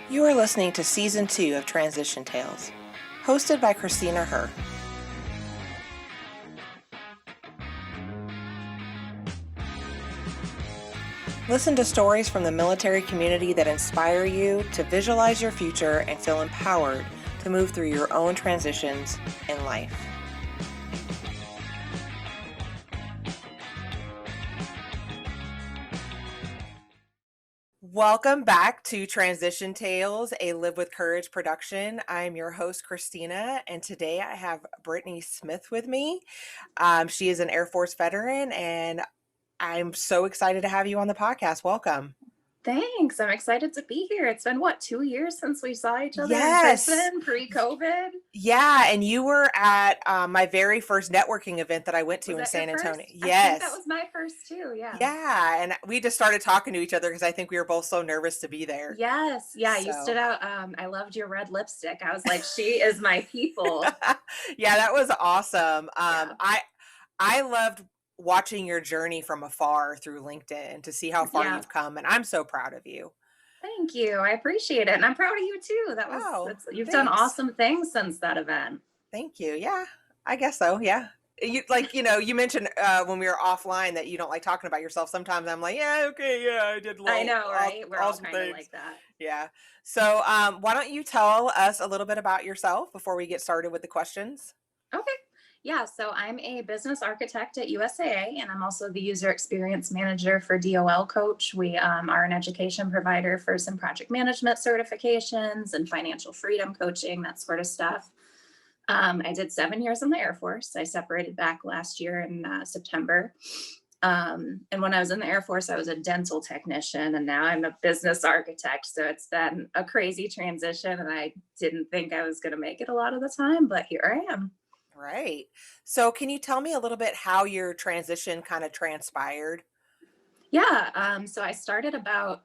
You are listening to Season 2 of Transition Tales, hosted by Christina Herr. Listen to stories from the military community that inspire you to visualize your future and feel empowered to move through your own transitions in life. Welcome back to Transition Tales, a Live with Courage production. I'm your host, Christina, and today I have Brittany Smith with me. She is an Air Force veteran, and I'm so excited to have you on the podcast. Welcome. Thanks. I'm excited to be here. It's been, 2 years since we saw each other in Yes. person, pre-COVID? Yeah, and you were at my very first networking event that I went to in San Antonio. Yes. I think that was my first too, yeah. Yeah, and we just started talking to each other because I think we were both so nervous to be there. Yes. Yeah, you stood out. I loved your red lipstick. I was like, she is my people. Yeah, that was awesome. Yeah. I loved watching your journey from afar through LinkedIn to see how far you've come, and I'm so proud of you. Thank you. I appreciate it. And I'm proud of you too. You've done awesome things since that event. Thank you. Yeah, I guess so. Yeah. You mentioned when we were offline that you don't like talking about yourself. Sometimes I'm like, yeah, okay, yeah, I did. I know, right? We're all kind of like that. Yeah. So why don't you tell us a little bit about yourself before we get started with the questions? Okay. Yeah, so I'm a business architect at USAA, and I'm also the user experience manager for DOL Coach. We are an education provider for some project management certifications and financial freedom coaching, that sort of stuff. I did 7 years in the Air Force. I separated back last year in September. And when I was in the Air Force, I was a dental technician, and now I'm a business architect. So it's been a crazy transition, and I didn't think I was going to make it a lot of the time, but here I am. Right. So can you tell me a little bit how your transition kind of transpired? Yeah. So I started about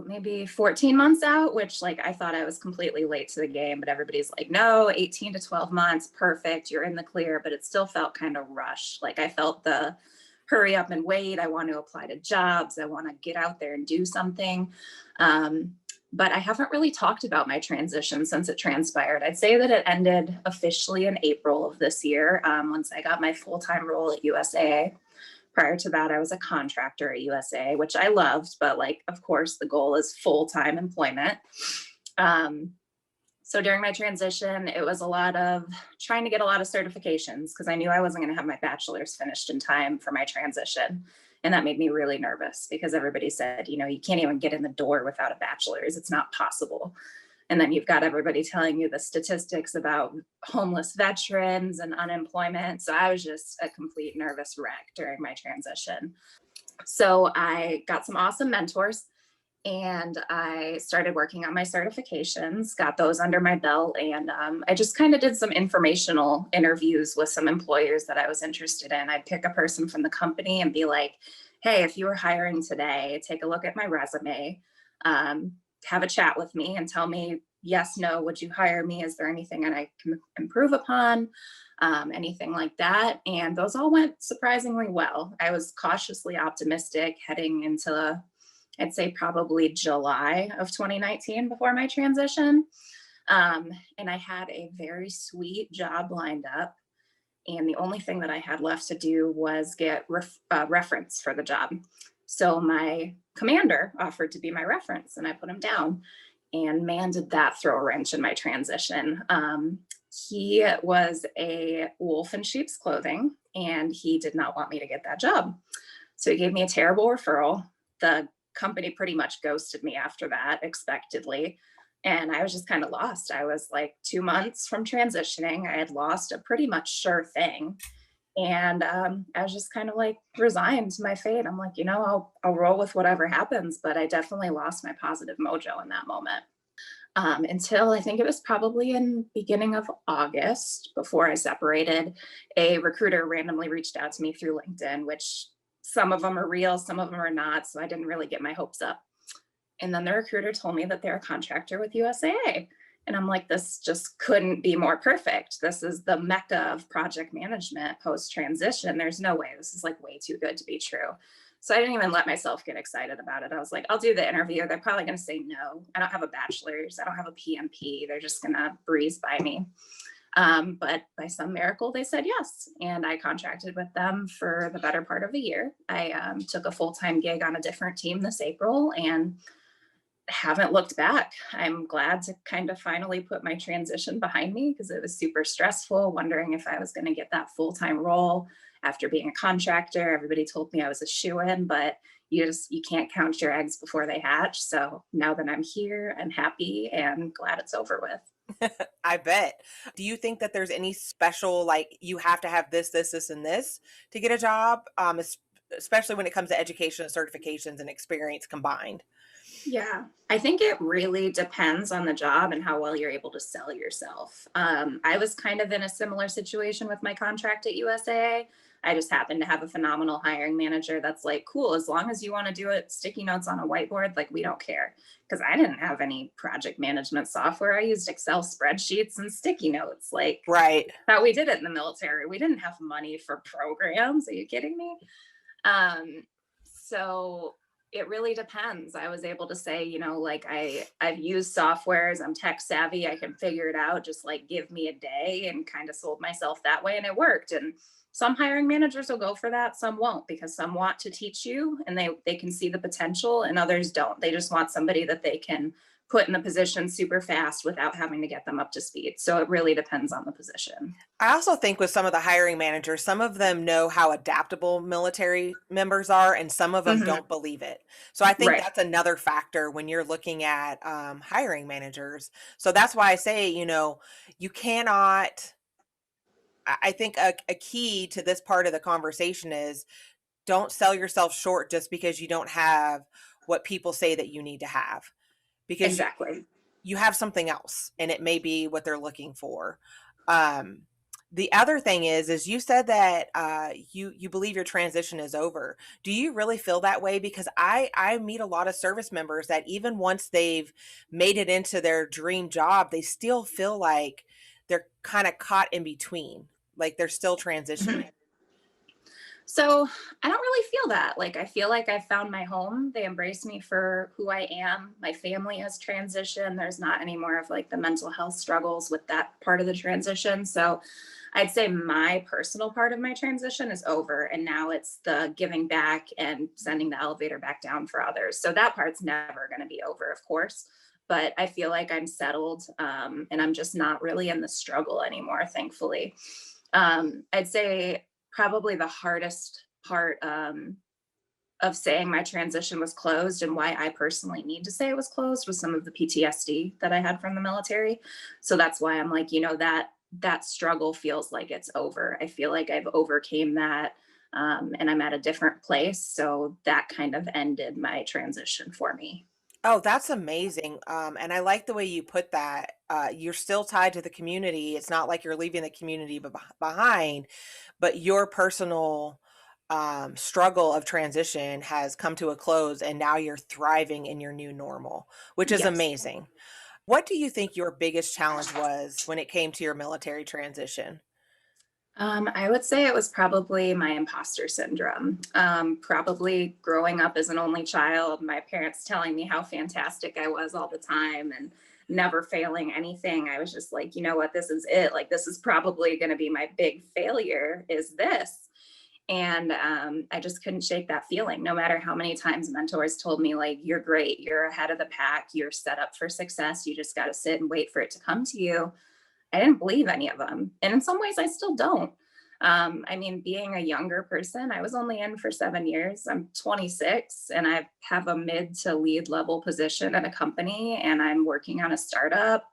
maybe 14 months out, which I thought I was completely late to the game, but everybody's like, no, 18 to 12 months, perfect. You're in the clear, but it still felt kind of rushed. I felt the hurry up and wait. I want to apply to jobs. I want to get out there and do something. But I haven't really talked about my transition since it transpired. I'd say that it ended officially in April of this year, once I got my full-time role at USAA. Prior to that, I was a contractor at USAA, which I loved, but of course, the goal is full-time employment. So during my transition, it was a lot of trying to get a lot of certifications because I knew I wasn't going to have my bachelor's finished in time for my transition. And that made me really nervous because everybody said, you can't even get in the door without a bachelor's. It's not possible. And then you've got everybody telling you the statistics about homeless veterans and unemployment. So I was just a complete nervous wreck during my transition. So I got some awesome mentors and I started working on my certifications, got those under my belt. And I just kind of did some informational interviews with some employers that I was interested in. I'd pick a person from the company and be like, hey, if you were hiring today, take a look at my resume, have a chat with me and tell me, yes, no, would you hire me? Is there anything that I can improve upon? Anything like that. And those all went surprisingly well. I was cautiously optimistic heading into I'd say probably July of 2019 before my transition. And I had a very sweet job lined up. And the only thing that I had left to do was get reference for the job. So my commander offered to be my reference and I put him down. And man, did that throw a wrench in my transition. He was a wolf in sheep's clothing and he did not want me to get that job. So he gave me a terrible referral. The company pretty much ghosted me after that, expectedly. And I was just kind of lost. I was 2 months from transitioning. I had lost a pretty much sure thing. And I was just kind of resigned to my fate. I'm like, I'll roll with whatever happens. But I definitely lost my positive mojo in that moment. Until I think it was probably in beginning of August before I separated, a recruiter randomly reached out to me through LinkedIn, which some of them are real, some of them are not. So I didn't really get my hopes up. And then the recruiter told me that they're a contractor with USAA. And I'm like, this just couldn't be more perfect. This is the mecca of project management post-transition. There's no way. This is way too good to be true. So I didn't even let myself get excited about it. I was like, I'll do the interview. They're probably going to say no. I don't have a bachelor's. I don't have a PMP. They're just going to breeze by me. But by some miracle, they said yes. And I contracted with them for the better part of a year. I took a full-time gig on a different team this April and haven't looked back. I'm glad to kind of finally put my transition behind me because it was super stressful, wondering if I was going to get that full-time role after being a contractor. Everybody told me I was a shoo-in, but you can't count your eggs before they hatch. So now that I'm here, I'm happy and glad it's over with. I bet. Do you think that there's any special, like you have to have this, and this to get a job? Especially when it comes to education and certifications and experience combined. Yeah, I think it really depends on the job and how well you're able to sell yourself. I was kind of in a similar situation with my contract at USAA. I just happened to have a phenomenal hiring manager that's like, cool, as long as you want to do it, sticky notes on a whiteboard, like we don't care. Because I didn't have any project management software. I used Excel spreadsheets and sticky notes. Like, Right. how we did it in the military. We didn't have money for programs. Are you kidding me? So it really depends. I was able to say, like I've used softwares, I'm tech savvy, I can figure it out, just like give me a day, and kind of sold myself that way and it worked. And some hiring managers will go for that, some won't, because some want to teach you and they can see the potential, and others don't. They just want somebody that they can put in the position super fast without having to get them up to speed. So it really depends on the position. I also think with some of the hiring managers, some of them know how adaptable military members are, and some of them Mhm. don't believe it. So I think Right. that's another factor when you're looking at hiring managers. So that's why I say, you cannot. I think a key to this part of the conversation is don't sell yourself short just because you don't have what people say that you need to have, because Exactly. you have something else and it may be what they're looking for. Um, the other thing is you said that you believe your transition is over. Do you really feel that way? Because I meet a lot of service members that even once they've made it into their dream job, they still feel like they're kind of caught in between, like they're still transitioning. Mhm. So I don't really feel that. Like, I feel like I found my home. They embrace me for who I am. My family has transitioned. There's not any more of like the mental health struggles with that part of the transition. So I'd say my personal part of my transition is over. And now it's the giving back and sending the elevator back down for others. So that part's never going to be over, of course. But I feel like I'm settled, and I'm just not really in the struggle anymore, thankfully. I'd say probably the hardest part of saying my transition was closed and why I personally need to say it was closed was some of the PTSD that I had from the military. So that's why I'm like, that struggle feels like it's over. I feel like I've overcame that, and I'm at a different place. So that kind of ended my transition for me. Oh, that's amazing. And I like the way you put that. You're still tied to the community. It's not like you're leaving the community behind, but your personal struggle of transition has come to a close, and now you're thriving in your new normal, which is Yes. amazing. What do you think your biggest challenge was when it came to your military transition? I would say it was probably my imposter syndrome. Probably growing up as an only child, my parents telling me how fantastic I was all the time and never failing anything. I was just like, you know what, this is it. Like, this is probably going to be my big failure, is this. And I just couldn't shake that feeling, no matter how many times mentors told me, like, you're great, you're ahead of the pack, you're set up for success, you just got to sit and wait for it to come to you. I didn't believe any of them. And in some ways, I still don't. I mean, being a younger person, I was only in for 7 years. I'm 26 and I have a mid to lead level position at a company, and I'm working on a startup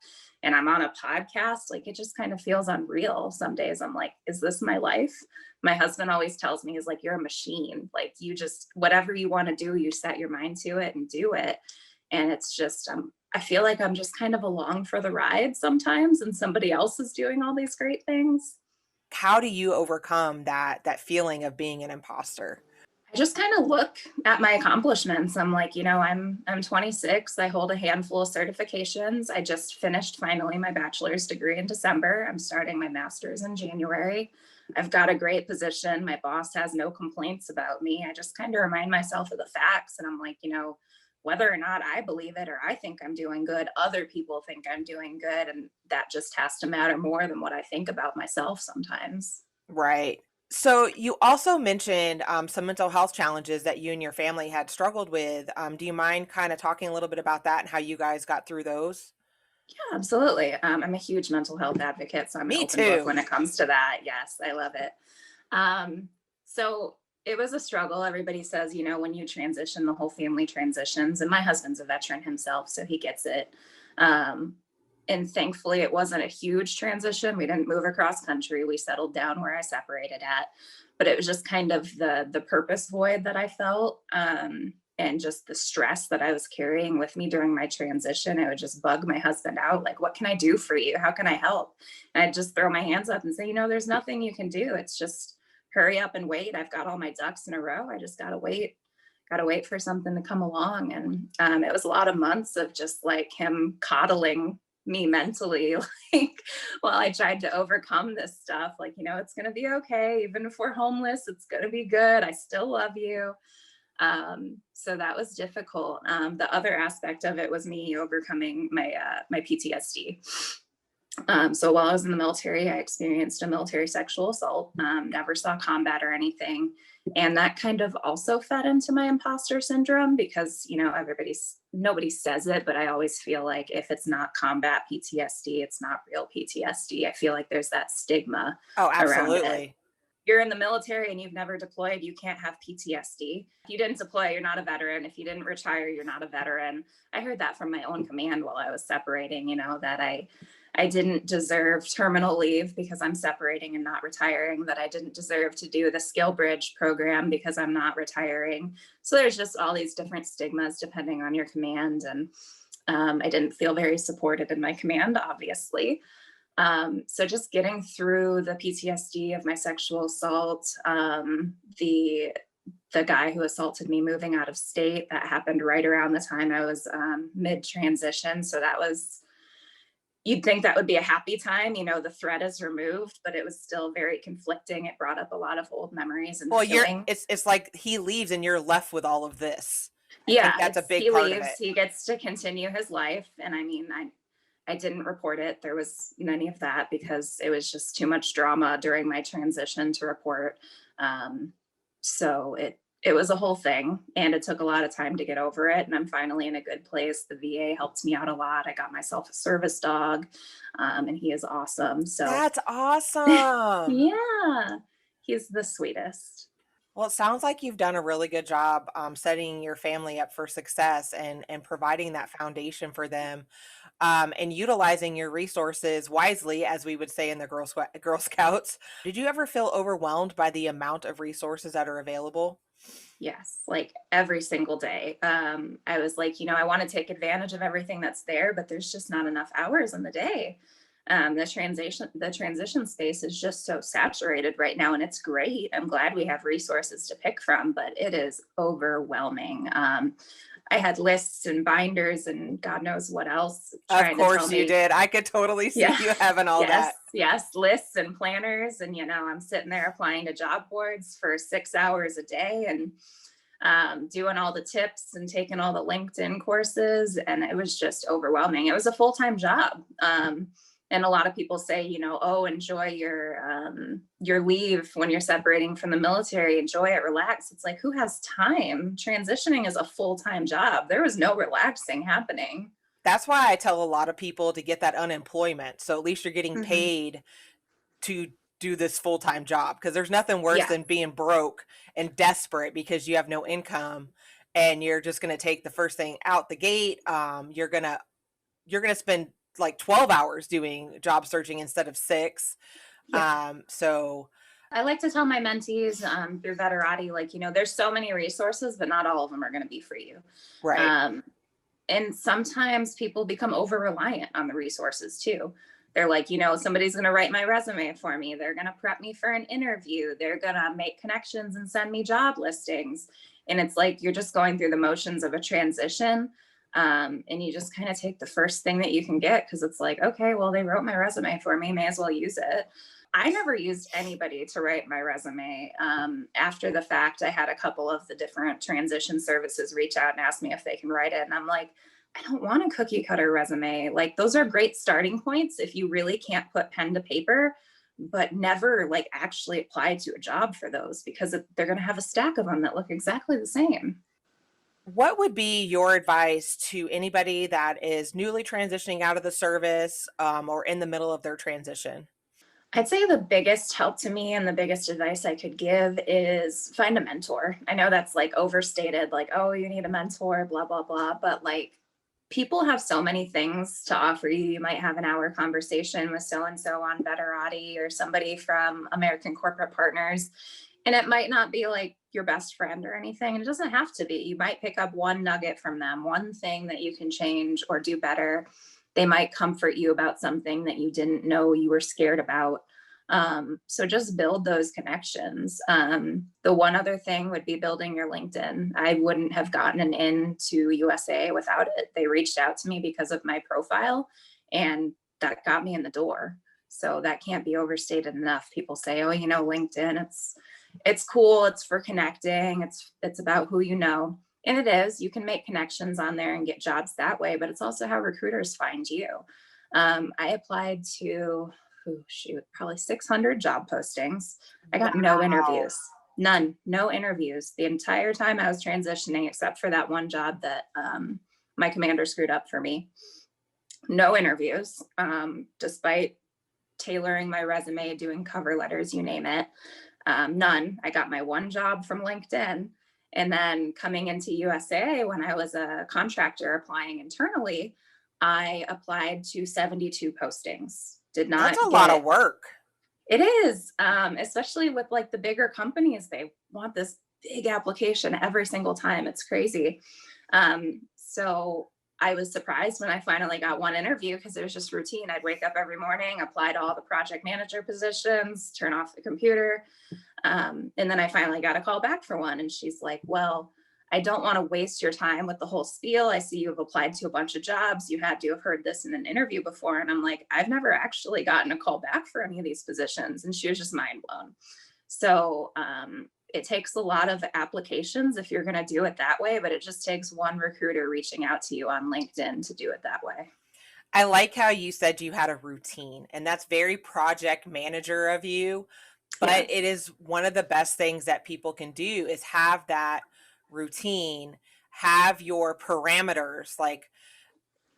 and I'm on a podcast. Like, it just kind of feels unreal. Some days I'm like, is this my life? My husband always tells me, he's like, you're a machine. Like, you just, whatever you want to do, you set your mind to it and do it. And it's just, I feel like I'm just kind of along for the ride sometimes, and somebody else is doing all these great things. How do you overcome that feeling of being an imposter? I just kind of look at my accomplishments. I'm like, I'm 26. I hold a handful of certifications. I just finished finally my bachelor's degree in December. I'm starting my master's in January. I've got a great position. My boss has no complaints about me. I just kind of remind myself of the facts. And I'm like, whether or not I believe it or I think I'm doing good, other people think I'm doing good. And that just has to matter more than what I think about myself sometimes. Right. So you also mentioned some mental health challenges that you and your family had struggled with. Do you mind kind of talking a little bit about that and how you guys got through those? Yeah, absolutely. I'm a huge mental health advocate, so I'm an Me open book too. when it comes to that. Yes, I love it. So it was a struggle. Everybody says, when you transition, the whole family transitions. And my husband's a veteran himself, so he gets it. Um, and thankfully, it wasn't a huge transition. We didn't move across country. We settled down where I separated at, but it was just kind of the purpose void that I felt. And just the stress that I was carrying with me during my transition. It would just bug my husband out. Like, what can I do for you? How can I help? And I'd just throw my hands up and say, there's nothing you can do. It's just hurry up and wait. I've got all my ducks in a row. I just gotta wait for something to come along. And it was a lot of months of just like him coddling me mentally, like while I tried to overcome this stuff. Like, it's gonna be okay. Even if we're homeless, it's gonna be good. I still love you. So that was difficult. The other aspect of it was me overcoming my PTSD. So while I was in the military, I experienced a military sexual assault, never saw combat or anything. And that kind of also fed into my imposter syndrome because, nobody says it, but I always feel like if it's not combat PTSD, it's not real PTSD. I feel like there's that stigma Oh, around it. absolutely. You're in the military and you've never deployed, you can't have PTSD. If you didn't deploy, you're not a veteran. If you didn't retire, you're not a veteran. I heard that from my own command while I was separating, that I didn't deserve terminal leave because I'm separating and not retiring, that I didn't deserve to do the skill bridge program because I'm not retiring. So there's just all these different stigmas depending on your command. And I didn't feel very supported in my command, obviously. So just getting through the PTSD of my sexual assault, the guy who assaulted me moving out of state, that happened right around the time I was mid transition. So that was, you'd think that would be a happy time, the threat is removed, but it was still very conflicting. It brought up a lot of old memories and Well, feeling. it's like he leaves and you're left with all of this. I think Yeah, that's a big he part of leaves, it. he gets to continue his life. And I mean, I didn't report it. There was none of that because it was just too much drama during my transition to report. So it was a whole thing, and it took a lot of time to get over it. And I'm finally in a good place. The VA helped me out a lot. I got myself a service dog, and he is awesome. So That's awesome. yeah, he's the sweetest. Well, it sounds like you've done a really good job setting your family up for success and providing that foundation for them, and utilizing your resources wisely, as we would say in the Girl Scouts. Did you ever feel overwhelmed by the amount of resources that are available? Yes, like every single day. I was like, I want to take advantage of everything that's there, but there's just not enough hours in the day. The transition space is just so saturated right now, and it's great. I'm glad we have resources to pick from, but it is overwhelming. I had lists and binders and God knows what else Of trying to tell course you me. did. I could totally see Yeah. you having all Yes, that. yes, lists and planners. And, I'm sitting there applying to job boards for 6 hours a day and doing all the tips and taking all the LinkedIn courses. And it was just overwhelming. It was a full-time job. And a lot of people say, oh, enjoy your leave when you're separating from the military, enjoy it, relax. It's like, who has time? Transitioning is a full-time job. There was no relaxing happening. That's why I tell a lot of people to get that unemployment. So at least you're getting Mhm. paid to do this full-time job, because there's nothing worse Yeah. than being broke and desperate because you have no income and you're just going to take the first thing out the gate. You're going to spend like 12 hours doing job searching instead of 6. Yeah. So I like to tell my mentees through Veterati, like, there's so many resources, but not all of them are going to be for you. right. Um, and sometimes people become over reliant on the resources too. They're like, somebody's going to write my resume for me. They're going to prep me for an interview. They're going to make connections and send me job listings. And it's like, you're just going through the motions of a transition. And you just kind of take the first thing that you can get, because it's like, okay, well, they wrote my resume for me, may as well use it. I never used anybody to write my resume. After the fact, I had a couple of the different transition services reach out and ask me if they can write it. And I'm like, I don't want a cookie cutter resume. Like, those are great starting points if you really can't put pen to paper, but never like actually apply to a job for those, because they're going to have a stack of them that look exactly the same. What would be your advice to anybody that is newly transitioning out of the service, or in the middle of their transition? I'd say the biggest help to me and the biggest advice I could give is find a mentor. I know that's like overstated, like, oh, you need a mentor, blah, blah, blah. But like, people have so many things to offer you. You might have an hour conversation with so and so on Betterati or somebody from American Corporate Partners. And it might not be like your best friend or anything. It doesn't have to be. You might pick up one nugget from them, one thing that you can change or do better. They might comfort you about something that you didn't know you were scared about. So just build those connections. The one other thing would be building your LinkedIn. I wouldn't have gotten an into USAA without it. They reached out to me because of my profile, and that got me in the door. So that can't be overstated enough. People say, oh, LinkedIn, it's cool. It's for connecting. It's about who you know. And it is. You can make connections on there and get jobs that way, but it's also how recruiters find you. I applied to, probably 600 job postings. I got no interviews, none, no interviews the entire time I was transitioning, except for that one job that my commander screwed up for me. No interviews, despite tailoring my resume, doing cover letters, you name it. None. I got my one job from LinkedIn. And then coming into USAA, when I was a contractor applying internally, I applied to 72 postings. Did not That's a lot get of work. it. Is, especially with like the bigger companies, they want this big application every single time. It's crazy. So I was surprised when I finally got one interview, because it was just routine. I'd wake up every morning, apply to all the project manager positions, turn off the computer. And then I finally got a call back for one. And she's like, well, I don't want to waste your time with the whole spiel. I see you've applied to a bunch of jobs. You had to have heard this in an interview before. And I'm like, I've never actually gotten a call back for any of these positions. And she was just mind blown. So it takes a lot of applications if you're going to do it that way, but it just takes one recruiter reaching out to you on LinkedIn to do it that way. I like how you said you had a routine, and that's very project manager of you. Yeah. But it is one of the best things that people can do is have that routine, have your parameters, like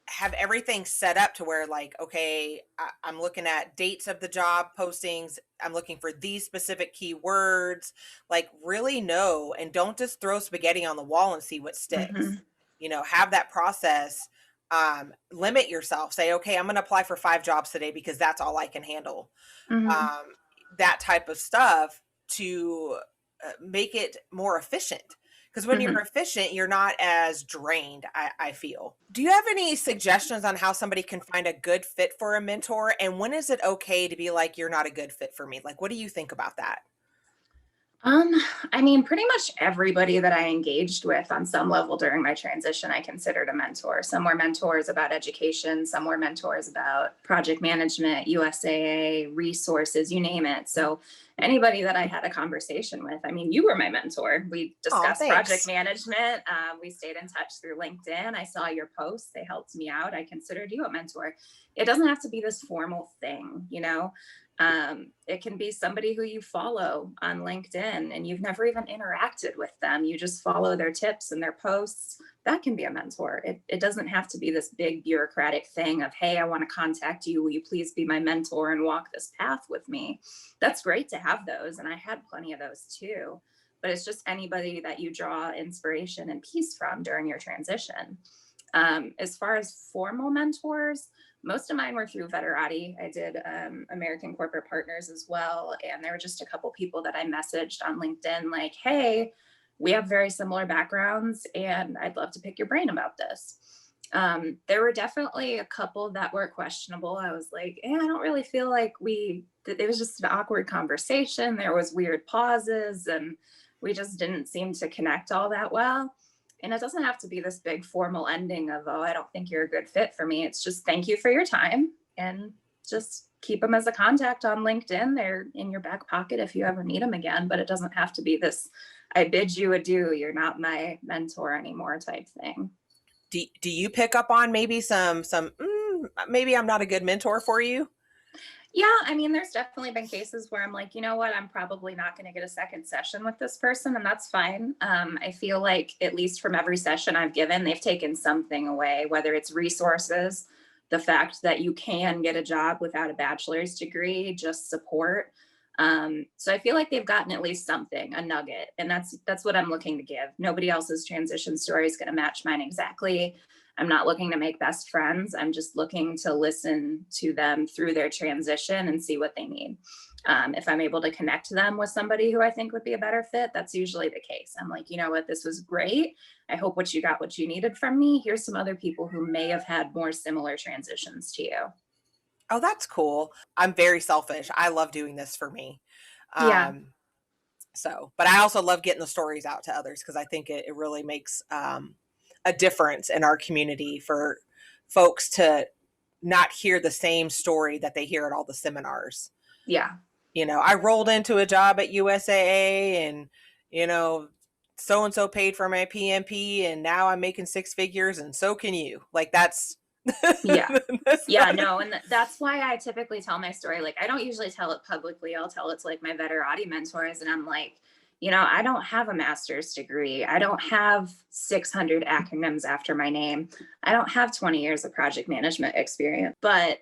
have everything set up to where like, okay, I'm looking at dates of the job postings. I'm looking for these specific keywords, like really know, and don't just throw spaghetti on the wall and see what sticks. Mm-hmm. Have that process. Limit yourself. Say, okay, I'm going to apply for 5 jobs today because that's all I can handle. Mm-hmm. Um, that type of stuff to make it more efficient. Because when Mm-hmm. you're efficient, you're not as drained, I feel. Do you have any suggestions on how somebody can find a good fit for a mentor? And when is it okay to be like, you're not a good fit for me? Like, what do you think about that? Um, I mean, pretty much everybody that I engaged with on some level during my transition, I considered a mentor. Some were mentors about education, some were mentors about project management, USAA, resources, you name it. So anybody that I had a conversation with, I mean, you were my mentor. We Oh, discussed project thanks. management. We stayed in touch through LinkedIn. I saw your posts. They helped me out. I considered you a mentor. It doesn't have to be this formal thing, it can be somebody who you follow on LinkedIn and you've never even interacted with them. You just follow their tips and their posts. That can be a mentor. It doesn't have to be this big bureaucratic thing of, hey, I want to contact you. Will you please be my mentor and walk this path with me? That's great to have those. And I had plenty of those too. But it's just anybody that you draw inspiration and peace from during your transition. As far as formal mentors, most of mine were through Vetterati. I did American Corporate Partners as well. And there were just a couple people that I messaged on LinkedIn like, hey, we have very similar backgrounds and I'd love to pick your brain about this. There were definitely a couple that were questionable. I was like, I don't really feel like it was just an awkward conversation. There was weird pauses and we just didn't seem to connect all that well. And it doesn't have to be this big formal ending of, oh, I don't think you're a good fit for me. It's just thank you for your time and just keep them as a contact on LinkedIn. They're in your back pocket if you ever need them again, but it doesn't have to be this, I bid you adieu, you're not my mentor anymore type thing. Do you pick up on maybe maybe I'm not a good mentor for you? Yeah, I mean, there's definitely been cases where I'm like, you know what, I'm probably not going to get a second session with this person, and that's fine. I feel like, at least from every session I've given, they've taken something away, whether it's resources, the fact that you can get a job without a bachelor's degree, just support. So I feel like they've gotten at least something, a nugget, and that's what I'm looking to give. Nobody else's transition story is going to match mine exactly. I'm not looking to make best friends. I'm just looking to listen to them through their transition and see what they need. If I'm able to connect them with somebody who I think would be a better fit, that's usually the case. I'm like, you know what, this was great. I hope you got what you needed from me. Here's some other people who may have had more similar transitions to you. Oh, that's cool. I'm very selfish. I love doing this for me. Yeah. Um, but I also love getting the stories out to others because I think it really makes a difference in our community for folks to not hear the same story that they hear at all the seminars. Yeah. I rolled into a job at USAA and, you know, so and so paid for my PMP and now I'm making six figures and so can you. Like that's Yeah. that's Yeah, not, no, and that's why I typically tell my story. Like, I don't usually tell it publicly. I'll tell it to like my veterati mentors, and I'm like, I don't have a master's degree. I don't have 600 acronyms after my name. I don't have 20 years of project management experience. But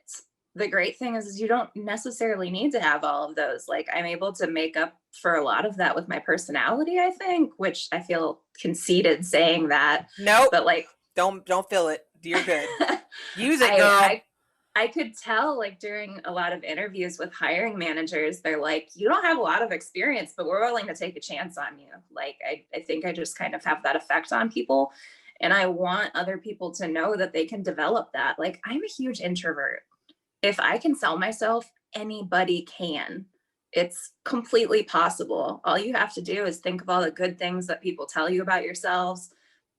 the great thing is you don't necessarily need to have all of those. Like, I'm able to make up for a lot of that with my personality, I think, which I feel conceited saying that. nope. But like, Don't feel it. You're good. Use it, I, girl. I I could tell, like, during a lot of interviews with hiring managers, they're like, you don't have a lot of experience, but we're willing to take a chance on you. Like, I think I just kind of have that effect on people. And I want other people to know that they can develop that. Like, I'm a huge introvert. If I can sell myself, anybody can. It's completely possible. All you have to do is think of all the good things that people tell you about yourselves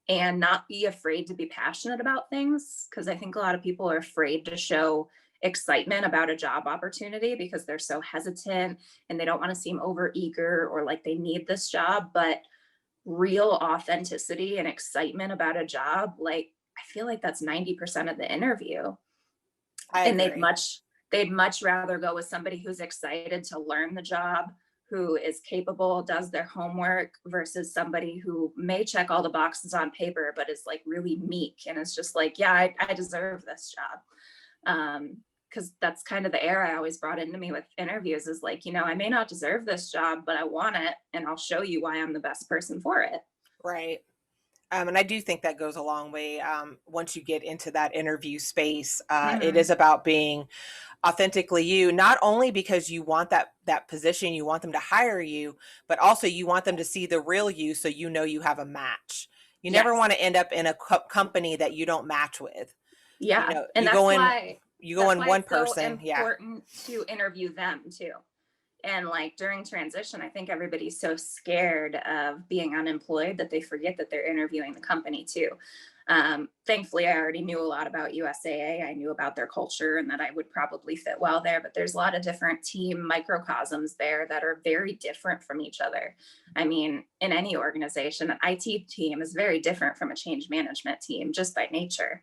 and not be afraid to be passionate about things. Because I think a lot of people are afraid to show excitement about a job opportunity because they're so hesitant and they don't want to seem over eager or like they need this job. But real authenticity and excitement about a job, like, I feel like that's 90% of the interview. I And agree. they'd much rather go with somebody who's excited to learn the job, who is capable, does their homework, versus somebody who may check all the boxes on paper but is like really meek and is just like, yeah, I deserve this job. Because that's kind of the air I always brought into me with interviews is like, I may not deserve this job, but I want it and I'll show you why I'm the best person for it. Right. And I do think that goes a long way. Once you get into that interview space, it Mm-hmm. is about being authentically you, not only because you want that position, you want them to hire you, but also you want them to see the real you so you have a match. You never Yes. want to end up in a company that you don't match with. Yeah. And You go in one it's so person, yeah. important to interview them too. And like during transition, I think everybody's so scared of being unemployed that they forget that they're interviewing the company too. Thankfully, I already knew a lot about USAA. I knew about their culture and that I would probably fit well there. But there's a lot of different team microcosms there that are very different from each other. I mean, in any organization, an IT team is very different from a change management team just by nature.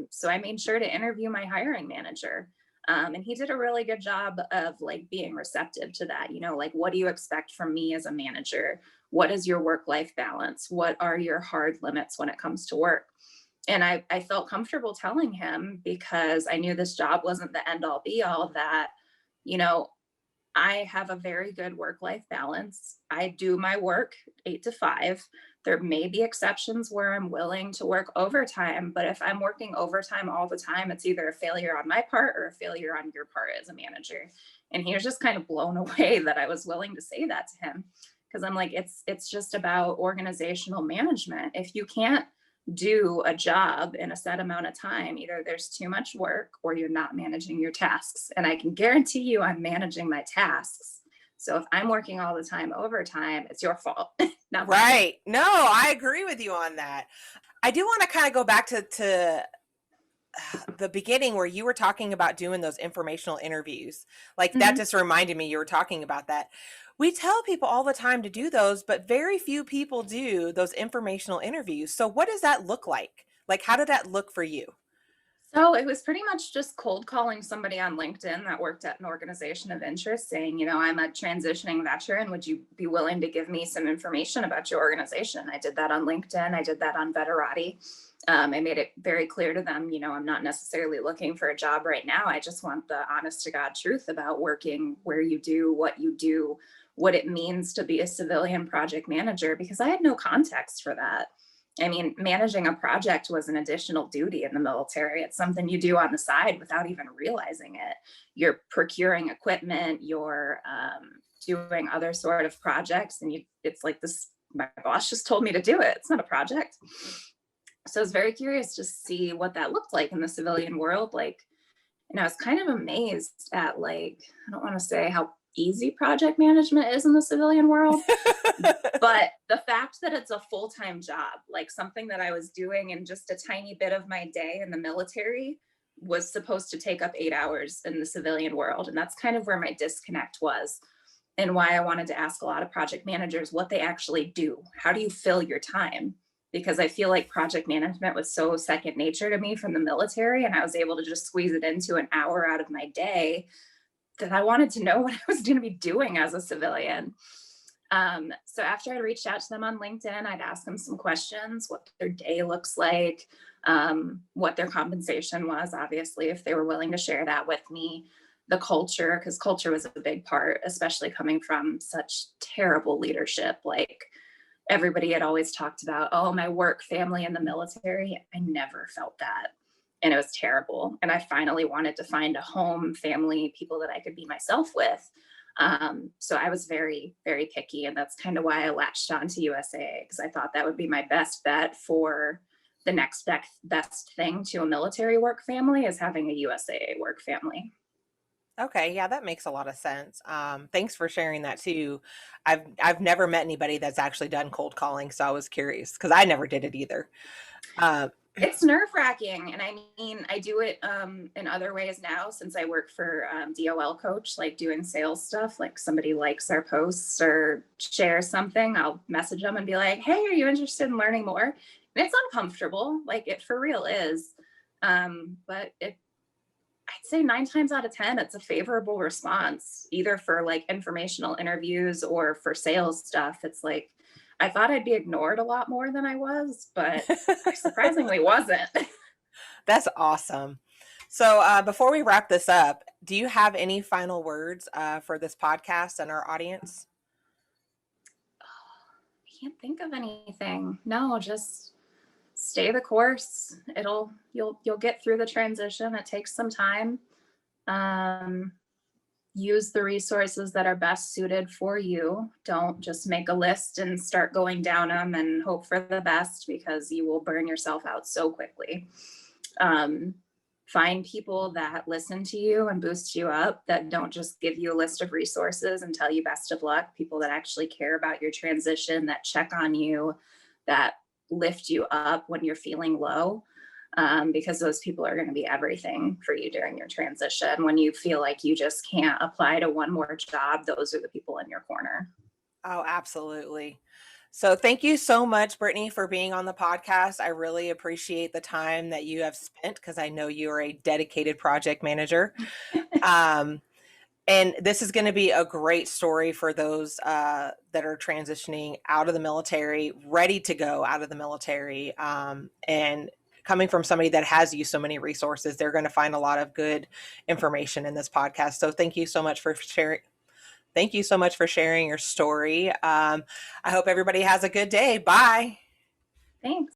So I made sure to interview my hiring manager. And he did a really good job of like being receptive to that. Like, what do you expect from me as a manager? What is your work-life balance? What are your hard limits when it comes to work? And I felt comfortable telling him because I knew this job wasn't the end all be all of that. You know, I have a very good work-life balance. I do my work 8 to 5. There may be exceptions where I'm willing to work overtime, but if I'm working overtime all the time, it's either a failure on my part or a failure on your part as a manager. And he was just kind of blown away that I was willing to say that to him. Because I'm like, it's just about organizational management. If you can't do a job in a set amount of time. Either there's too much work or you're not managing your tasks. And I can guarantee you I'm managing my tasks. So if I'm working all the time overtime, it's your fault, not mine. Right. No, I agree with you on that. I do want to kind of go back to the beginning where you were talking about doing those informational interviews. Like that just reminded me you were talking about that. We tell people all the time to do those, but very few people do those informational interviews. So what does that look like? Like, how did that look for you? So it was pretty much just cold calling somebody on LinkedIn that worked at an organization of interest saying, I'm a transitioning veteran. Would you be willing to give me some information about your organization? I did that on LinkedIn. I did that on Veterati. I made it very clear to them, I'm not necessarily looking for a job right now. I just want the honest to God truth about working where you do, what it means to be a civilian project manager, because I had no context for that. I mean, managing a project was an additional duty in the military. It's something you do on the side without even realizing it. You're procuring equipment, you're doing other sort of projects, and it's like this, my boss just told me to do it. It's not a project. So I was very curious to see what that looked like in the civilian world. And I was kind of amazed at I don't want to say how easy project management is in the civilian world, but the fact that it's a full-time job, like something that I was doing in just a tiny bit of my day in the military was supposed to take up 8 hours in the civilian world. And that's kind of where my disconnect was, and why I wanted to ask a lot of project managers what they actually do. How do you fill your time? Because I feel like project management was so second nature to me from the military, and I was able to just squeeze it into an hour out of my day, that I wanted to know what I was going to be doing as a civilian. So after I reached out to them on LinkedIn, I'd ask them some questions, what their day looks like, what their compensation was, obviously, if they were willing to share that with me, the culture, because culture was a big part, especially coming from such terrible leadership. Like everybody had always talked about, oh, my work family in the military. I never felt that. And it was terrible. And I finally wanted to find a home, family, people that I could be myself with. So I was very, very picky. And that's kind of why I latched on to USAA, because I thought that would be my best bet for the next best thing to a military work family, is having a USAA work family. Okay, yeah, that makes a lot of sense. Thanks for sharing that too. I've never met anybody that's actually done cold calling, so I was curious because I never did it either. It's nerve-wracking. And I mean, I do it in other ways now, since I work for DOL coach, like doing sales stuff. Like somebody likes our posts or shares something, I'll message them and be like, hey, are you interested in learning more? And it's uncomfortable, like it for real is. But I'd say 9 times out of 10, it's a favorable response, either for like informational interviews or for sales stuff. It's like, I thought I'd be ignored a lot more than I was, but I surprisingly wasn't. That's awesome. So before we wrap this up, do you have any final words for this podcast and our audience? I can't think of anything. No, just stay the course. You'll get through the transition. It takes some time. Use the resources that are best suited for you. Don't just make a list and start going down them and hope for the best, because you will burn yourself out so quickly. Find people that listen to you and boost you up, that don't just give you a list of resources and tell you best of luck. People that actually care about your transition, that check on you, that lift you up when you're feeling low. Because those people are going to be everything for you during your transition. When you feel like you just can't apply to one more job, those are the people in your corner. Oh, absolutely. So thank you so much, Brittany, for being on the podcast. I really appreciate the time that you have spent, because I know you are a dedicated project manager. And this is going to be a great story for those that are transitioning out of the military, ready to go out of the military, and coming from somebody that has used so many resources, they're going to find a lot of good information in this podcast. So thank you so much for sharing. Thank you so much for sharing your story. I hope everybody has a good day. Bye. Thanks.